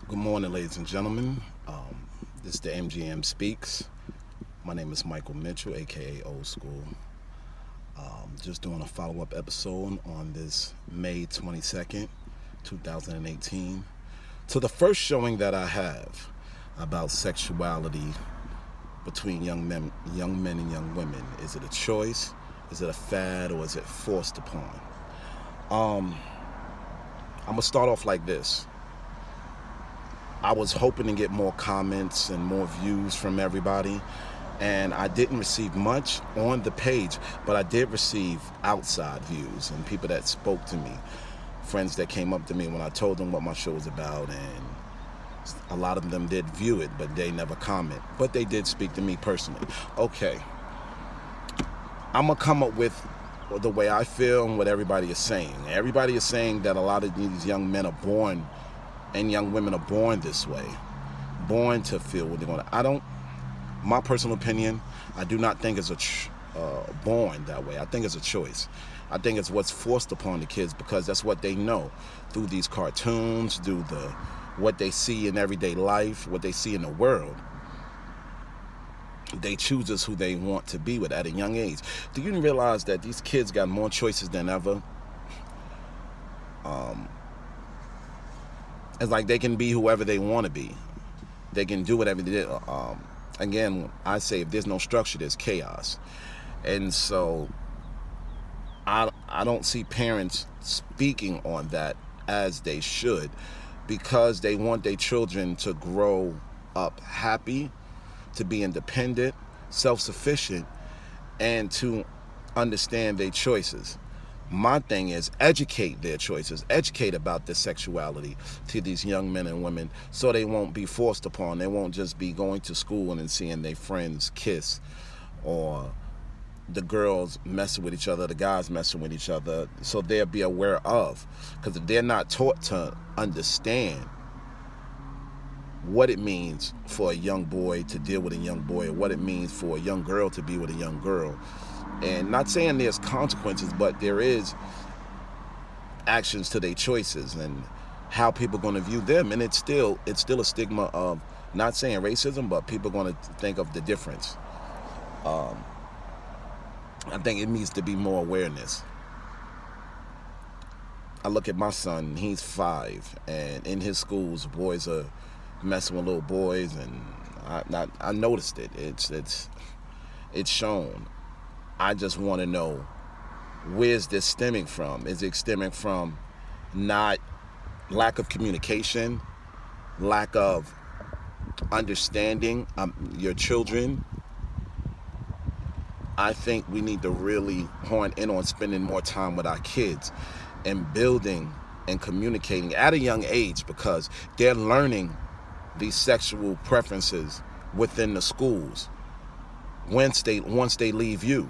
Good morning, ladies and gentlemen. This is the MJM Speaks. My name is Michael Mitchell, aka Old School. Just doing a follow-up episode on this May 22nd, 2018, to the first showing that I have about sexuality between young men and young women. Is it a choice? Is it a fad, or is it forced upon? I'm gonna start off like this. I was hoping to get more comments and more views from everybody, and I didn't receive much on the page, but I did receive outside views and people that spoke to me, friends that came up to me when I told them what my show was about, and a lot of them did view it, but they never comment. But they did speak to me personally. Okay, I'm gonna come up with the way I feel and what everybody is saying. Everybody is saying that a lot of these young men are born and young women are born this way, born to feel what they're going to. My personal opinion, I do not think it's born that way. I think it's a choice. I think it's what's forced upon the kids because that's what they know through these cartoons, through what they see in everyday life, what they see in the world. They choose who they want to be with at a young age. Do you realize that these kids got more choices than ever? It's like they can be whoever they want to be. They can do whatever they did. Again, I say if there's no structure, there's chaos. And so I don't see parents speaking on that as they should, because they want their children to grow up happy, to be independent, self-sufficient, and to understand their choices. My thing is educate their choices, educate about their sexuality to these young men and women so they won't be forced upon. They won't just be going to school and seeing their friends kiss, or the girls messing with each other, the guys messing with each other, so they'll be aware of. Because if they're not taught to understand what it means for a young boy to deal with a young boy, or what it means for a young girl to be with a young girl, and not saying there's consequences, but there is actions to their choices and how people are going to view them. And it's still a stigma of, not saying racism, but people are going to think of the difference. I think it needs to be more awareness. I look at my son, he's 5, and in his schools, boys are messing with little boys, and I noticed it. It's shown. I just want to know, where's this stemming from? Is it stemming from lack of communication, lack of understanding your children? I think we need to really hone in on spending more time with our kids and building and communicating at a young age, because they're learning these sexual preferences within the schools. Once they leave you,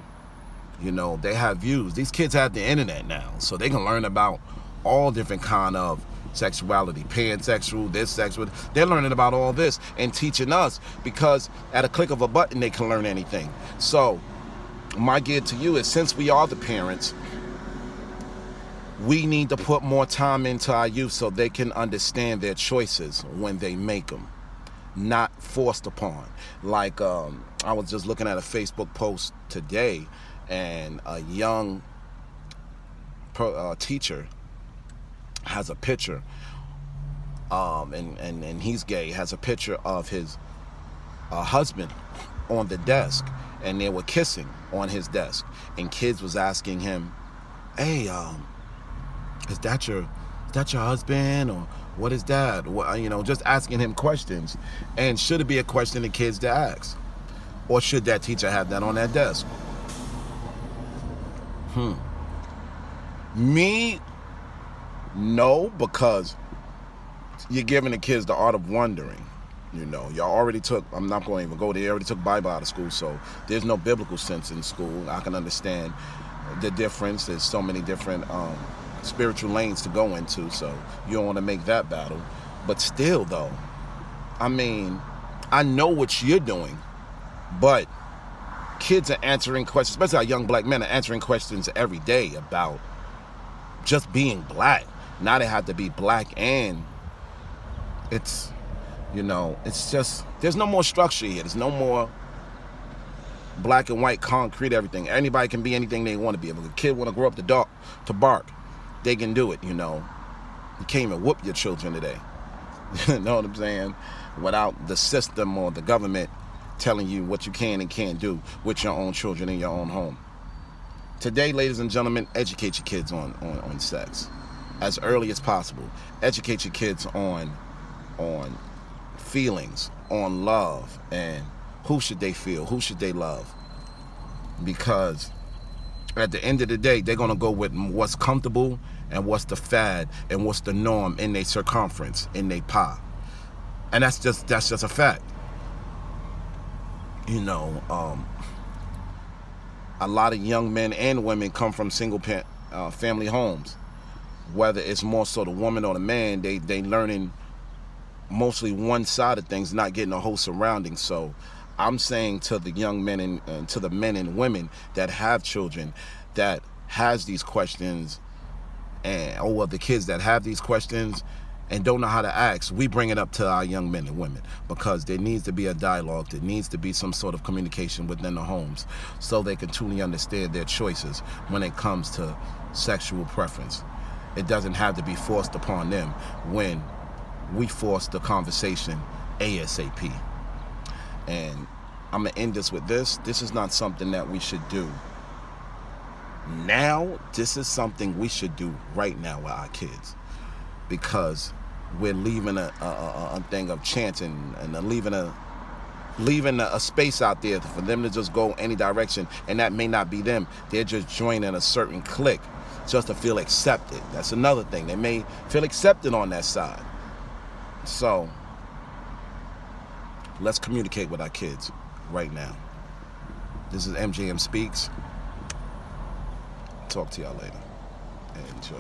they have views. These kids have the internet now, so they can learn about all different kind of sexuality, pansexual, this sexual. They're learning about all this and teaching us, because at a click of a button, they can learn anything. So my gift to you is, since we are the parents, we need to put more time into our youth so they can understand their choices when they make them, not forced upon. Like, I was just looking at a Facebook post today, and a young teacher has a picture, and he's gay, has a picture of his husband on the desk, and they were kissing on his desk, and kids was asking him, hey, is that your husband, or what is that? Just asking him questions. And should it be a question the kids to ask, or should that teacher have that on that desk? Me, no, because you're giving the kids the art of wondering. Y'all already took, I'm not going to even go there, already took Bible out of school, so there's no biblical sense in school. I can understand the difference. There's so many different spiritual lanes to go into, so you don't want to make that battle. But still, though, I know what you're doing, but kids are answering questions, especially our young black men are answering questions every day about just being black. Now they have to be black and It's, it's just, there's no more structure here. There's no more black and white concrete everything. Anybody can be anything they want to be. If a kid want to grow up to bark, they can do it, You can't even whoop your children today. You know what I'm saying? Without the system or the government telling you what you can and can't do with your own children in your own home. Today, ladies and gentlemen, educate your kids on sex as early as possible. Educate your kids on feelings, on love, and who should they feel, who should they love. Because at the end of the day, they're going to go with what's comfortable and what's the fad and what's the norm in their circumference, in their pie. And that's just a fact. A lot of young men and women come from single family homes. Whether it's more so the woman or the man, they learning mostly one side of things, not getting a whole surrounding. So I'm saying to the young men and to the men and women that have children that has these questions, or the kids that have these questions and don't know how to ask, we bring it up to our young men and women, because there needs to be a dialogue. There needs to be some sort of communication within the homes so they can truly understand their choices when it comes to sexual preference. It doesn't have to be forced upon them when we force the conversation ASAP. And I'm going to end this with this. This is not something that we should do now. This is something we should do right now with our kids, because we're leaving a thing of chance and leaving a space out there for them to just go any direction, and that may not be them. They're just joining a certain clique just to feel accepted. That's another thing. They may feel accepted on that side. So let's communicate with our kids right now. This is MJM Speaks. Talk to y'all later. Enjoy.